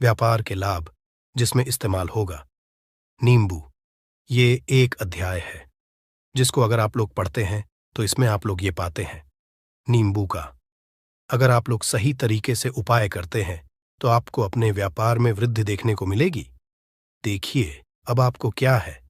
Speaker 2: व्यापार के लाभ जिसमें इस्तेमाल होगा नींबू। ये एक अध्याय है जिसको अगर आप लोग पढ़ते हैं तो इसमें आप लोग ये पाते हैं नींबू का। अगर आप लोग सही तरीके से उपाय करते हैं तो आपको अपने व्यापार में वृद्धि देखने को मिलेगी। देखिए अब आपको क्या है।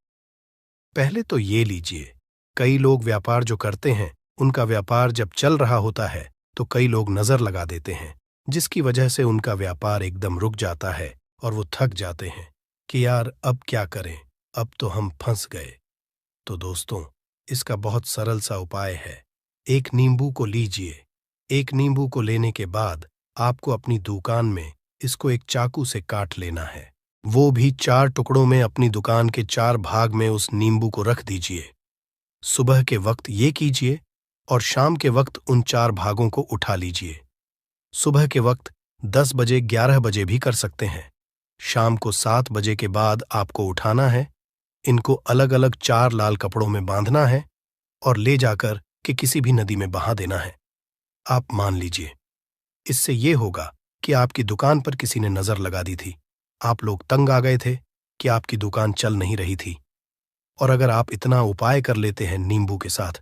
Speaker 2: पहले तो ये लीजिए, कई लोग व्यापार जो करते हैं, उनका व्यापार जब चल रहा होता है तो कई लोग नजर लगा देते हैं, जिसकी वजह से उनका व्यापार एकदम रुक जाता है और वो थक जाते हैं कि यार अब क्या करें, अब तो हम फंस गए। तो दोस्तों, इसका बहुत सरल सा उपाय है। एक नींबू को लीजिए। एक नींबू को लेने के बाद आपको अपनी दुकान में इसको एक चाकू से काट लेना है। वो भी 4 टुकड़ों में अपनी दुकान के 4 भाग में उस नींबू को रख दीजिए। सुबह के वक्त ये कीजिए और शाम के वक्त उन 4 भागों को उठा लीजिए। सुबह के वक्त 10 बजे 11 बजे भी कर सकते हैं। शाम को 7 बजे के बाद आपको उठाना है। इनको अलग अलग 4 लाल कपड़ों में बांधना है और ले जाकर के किसी भी नदी में बहा देना है। आप मान लीजिए, इससे ये होगा कि आपकी दुकान पर किसी ने नजर लगा दी थी, आप लोग तंग आ गए थे कि आपकी दुकान चल नहीं रही थी, और अगर आप इतना उपाय कर लेते हैं नींबू के साथ,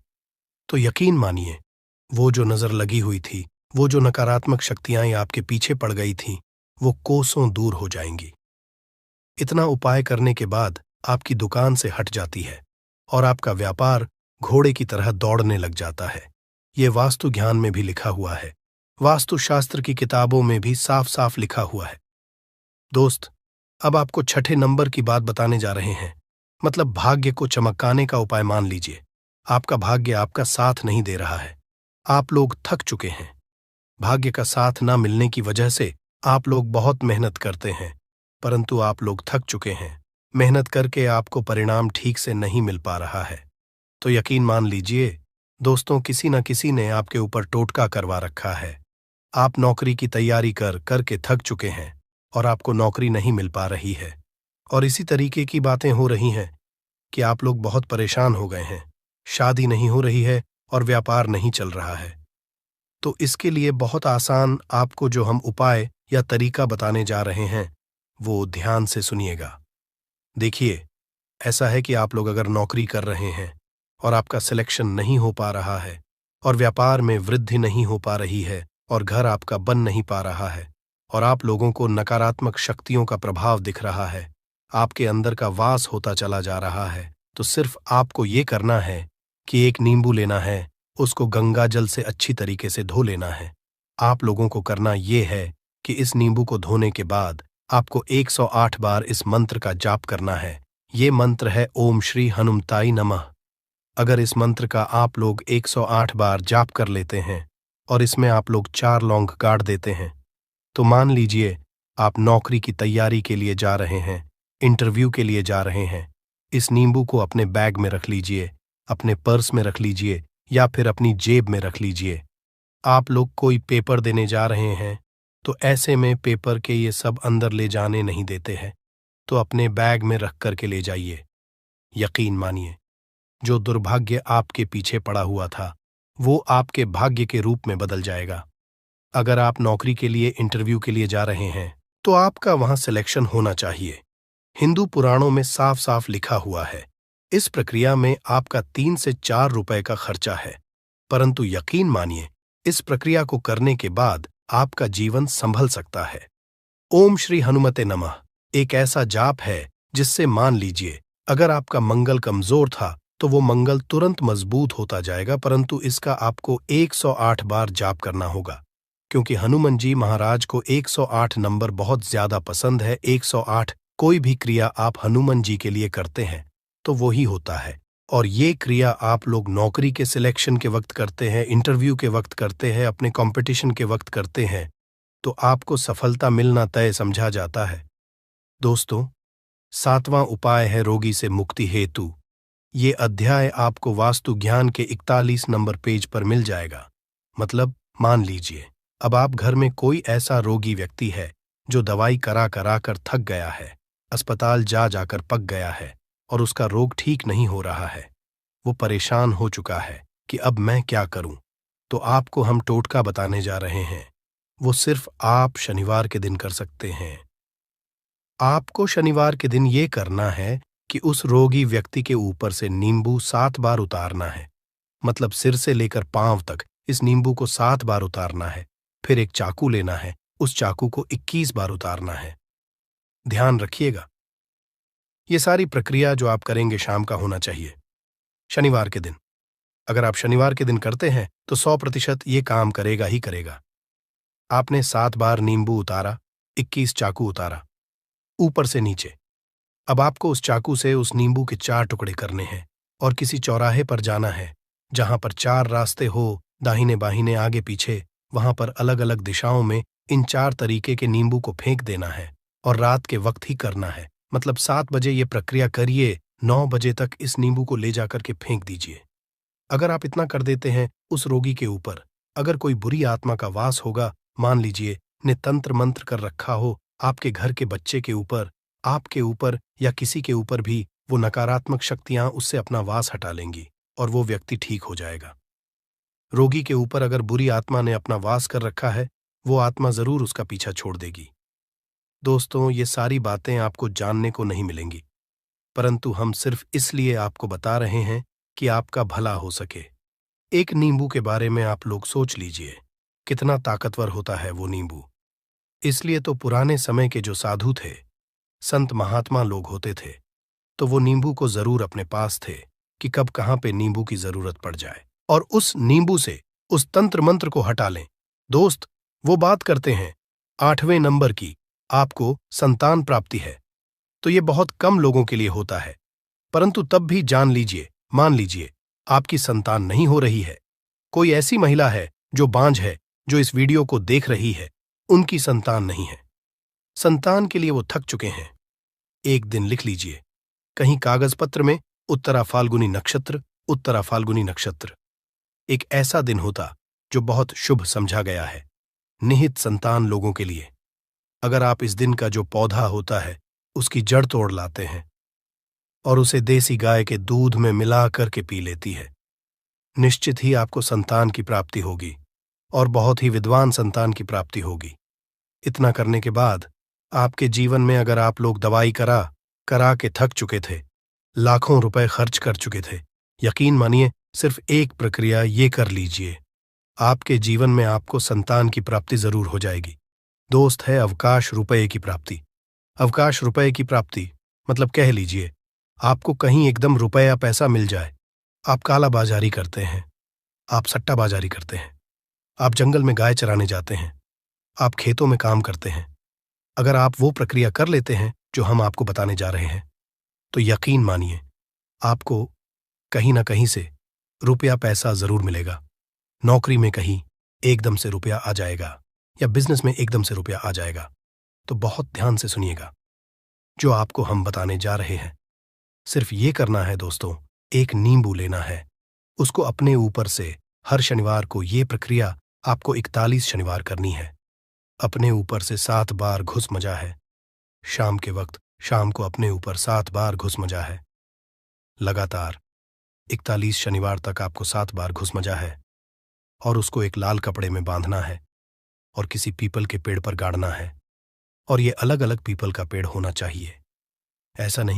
Speaker 2: तो यकीन मानिए, वो जो नजर लगी हुई थी, वो जो नकारात्मक शक्तियां आपके पीछे पड़ गई थीं, वो कोसों दूर हो जाएंगी। इतना उपाय करने के बाद आपकी दुकान से हट जाती है और आपका व्यापार घोड़े की तरह दौड़ने लग जाता है। ये वास्तु ज्ञान में भी लिखा हुआ है, वास्तुशास्त्र की किताबों में भी साफ साफ लिखा हुआ है। दोस्त, अब आपको छठे नंबर की बात बताने जा रहे हैं, मतलब भाग्य को चमकाने का उपाय। मान लीजिए आपका भाग्य आपका साथ नहीं दे रहा है, आप लोग थक चुके हैं। भाग्य का साथ ना मिलने की वजह से आप लोग बहुत मेहनत करते हैं, परंतु आप लोग थक चुके हैं। मेहनत करके आपको परिणाम ठीक से नहीं मिल पा रहा है। तो यकीन मान लीजिए दोस्तों, किसी न किसी ने आपके ऊपर टोटका करवा रखा है। आप नौकरी की तैयारी करके थक चुके हैं और आपको नौकरी नहीं मिल पा रही है, और इसी तरीके की बातें हो रही हैं कि आप लोग बहुत परेशान हो गए हैं। शादी नहीं हो रही है और व्यापार नहीं चल रहा है। तो इसके लिए बहुत आसान आपको जो हम उपाय या तरीका बताने जा रहे हैं, वो ध्यान से सुनिएगा। देखिए, ऐसा है कि आप लोग अगर नौकरी कर रहे हैं और आपका सिलेक्शन नहीं हो पा रहा है, और व्यापार में वृद्धि नहीं हो पा रही है, और घर आपका बन नहीं पा रहा है, और आप लोगों को नकारात्मक शक्तियों का प्रभाव दिख रहा है, आपके अंदर का वास होता चला जा रहा है, तो सिर्फ आपको ये करना है कि एक नींबू लेना है, उसको गंगा जल से अच्छी तरीके से धो लेना है। आप लोगों को करना ये है कि इस नींबू को धोने के बाद आपको 108 बार इस मंत्र का जाप करना है। ये मंत्र है ओम श्री हनुमताई नमः। अगर इस मंत्र का आप लोग 108 बार जाप कर लेते हैं और इसमें आप लोग 4 लौंग गाड़ देते हैं, तो मान लीजिए आप नौकरी की तैयारी के लिए जा रहे हैं, इंटरव्यू के लिए जा रहे हैं। इस नींबू को अपने बैग में रख लीजिए, अपने पर्स में रख लीजिए या फिर अपनी जेब में रख लीजिए। आप लोग कोई पेपर देने जा रहे हैं, तो ऐसे में पेपर के ये सब अंदर ले जाने नहीं देते हैं, तो अपने बैग में रख करके ले जाइए। यकीन मानिए, जो दुर्भाग्य आपके पीछे पड़ा हुआ था, वो आपके भाग्य के रूप में बदल जाएगा। अगर आप नौकरी के लिए इंटरव्यू के लिए जा रहे हैं, तो आपका वहां सिलेक्शन होना चाहिए। हिंदू पुराणों में साफ साफ लिखा हुआ है, इस प्रक्रिया में आपका 3 से 4 रुपए का खर्चा है, परंतु यकीन मानिए, इस प्रक्रिया को करने के बाद आपका जीवन संभल सकता है। ओम श्री हनुमते नमः एक ऐसा जाप है जिससे मान लीजिए अगर आपका मंगल कमजोर था तो वो मंगल तुरंत मजबूत होता जाएगा, परंतु इसका आपको 108 बार जाप करना होगा, क्योंकि हनुमान जी महाराज को 108 नंबर बहुत ज्यादा पसंद है। 108 कोई भी क्रिया आप हनुमान जी के लिए करते हैं तो वो ही होता है, और ये क्रिया आप लोग नौकरी के सिलेक्शन के वक्त करते हैं, इंटरव्यू के वक्त करते हैं, अपने कंपटीशन के वक्त करते हैं, तो आपको सफलता मिलना तय समझा जाता है। दोस्तों, 7वां उपाय है रोगी से मुक्ति हेतु। ये अध्याय आपको वास्तु ज्ञान के 41 नंबर पेज पर मिल जाएगा। मतलब मान लीजिए अब आप घर में कोई ऐसा रोगी व्यक्ति है जो दवाई करा करा कर थक गया है, अस्पताल जा जाकर पक गया है और उसका रोग ठीक नहीं हो रहा है। वो परेशान हो चुका है कि अब मैं क्या करूं। तो आपको हम टोटका बताने जा रहे हैं, वो सिर्फ आप शनिवार के दिन कर सकते हैं। आपको शनिवार के दिन ये करना है कि उस रोगी व्यक्ति के ऊपर से नींबू 7 बार उतारना है। मतलब सिर से लेकर पांव तक इस नींबू को 7 बार उतारना है। फिर एक चाकू लेना है, उस चाकू को 21 बार उतारना है। ध्यान रखिएगा, ये सारी प्रक्रिया जो आप करेंगे शाम का होना चाहिए, शनिवार के दिन। अगर आप शनिवार के दिन करते हैं तो 100% ये काम करेगा ही करेगा। आपने 7 बार नींबू उतारा, 21 चाकू उतारा ऊपर से नीचे। अब आपको उस चाकू से उस नींबू के 4 टुकड़े करने हैं और किसी चौराहे पर जाना है जहां पर 4 रास्ते हो, दाहिने बाहिने आगे पीछे, वहां पर अलग अलग दिशाओं में इन 4 तरीके के नींबू को फेंक देना है और रात के वक्त ही करना है। मतलब 7 बजे ये प्रक्रिया करिए, 9 बजे तक इस नींबू को ले जाकर के फेंक दीजिए। अगर आप इतना कर देते हैं, उस रोगी के ऊपर अगर कोई बुरी आत्मा का वास होगा, मान लीजिए ने तंत्र मंत्र कर रखा हो आपके घर के बच्चे के ऊपर, आपके ऊपर या किसी के ऊपर भी, वो नकारात्मक शक्तियां उससे अपना वास हटा लेंगी और वो व्यक्ति ठीक हो जाएगा। रोगी के ऊपर अगर बुरी आत्मा ने अपना वास कर रखा है, वो आत्मा जरूर उसका पीछा छोड़ देगी। दोस्तों, ये सारी बातें आपको जानने को नहीं मिलेंगी, परंतु हम सिर्फ इसलिए आपको बता रहे हैं कि आपका भला हो सके। एक नींबू के बारे में आप लोग सोच लीजिए, कितना ताकतवर होता है वो नींबू। इसलिए तो पुराने समय के जो साधु थे, संत महात्मा लोग होते थे, तो वो नींबू को जरूर अपने पास थे कि कब कहां पे नींबू की जरूरत पड़ जाए और उस नींबू से उस तंत्र मंत्र को हटा लें। दोस्त, वो बात करते हैं 8वें नंबर की, आपको संतान प्राप्ति है, तो ये बहुत कम लोगों के लिए होता है, परंतु तब भी जान लीजिए, मान लीजिए आपकी संतान नहीं हो रही है, कोई ऐसी महिला है जो बांझ है, जो इस वीडियो को देख रही है, उनकी संतान नहीं है, संतान के लिए वो थक चुके हैं। एक दिन लिख लीजिए कहीं कागज पत्र में, उत्तरा फाल्गुनी नक्षत्र, उत्तरा फाल्गुनी नक्षत्र। एक ऐसा दिन होता जो बहुत शुभ समझा गया है निहित संतान लोगों के लिए। अगर आप इस दिन का जो पौधा होता है उसकी जड़ तोड़ लाते हैं और उसे देसी गाय के दूध में मिला करके पी लेती है, निश्चित ही आपको संतान की प्राप्ति होगी और बहुत ही विद्वान संतान की प्राप्ति होगी। इतना करने के बाद आपके जीवन में अगर आप लोग दवाई करा के थक चुके थे, लाखों रुपए खर्च कर चुके थे, यकीन मानिए सिर्फ एक प्रक्रिया ये कर लीजिए, आपके जीवन में आपको संतान की प्राप्ति जरूर हो जाएगी। दोस्त, है अवकाश रुपए की प्राप्ति। अवकाश रुपए की प्राप्ति मतलब कह लीजिए आपको कहीं एकदम रुपया पैसा मिल जाए। आप काला बाजारी करते हैं, आप सट्टा बाजारी करते हैं, आप जंगल में गाय चराने जाते हैं, आप खेतों में काम करते हैं। अगर आप वो प्रक्रिया कर लेते हैं जो हम आपको बताने जा रहे हैं, तो यकीन मानिए आपको कहीं ना कहीं से रुपया पैसा जरूर मिलेगा। नौकरी में कहीं एकदम से रुपया आ जाएगा या बिजनेस में एकदम से रुपया आ जाएगा। तो बहुत ध्यान से सुनिएगा जो आपको हम बताने जा रहे हैं। सिर्फ ये करना है दोस्तों, एक नींबू लेना है, उसको अपने ऊपर से हर शनिवार को ये प्रक्रिया आपको 41 शनिवार करनी है। अपने ऊपर से 7 बार घुस मजा है। शाम के वक्त शाम को अपने ऊपर 7 बार घुस मजा है। लगातार 41 शनिवार तक आपको 7 बार घुस मजा है और उसको एक लाल कपड़े में बांधना है और किसी पीपल के पेड़ पर गाड़ना है। और ये अलग अलग पीपल का पेड़ होना चाहिए। ऐसा नहीं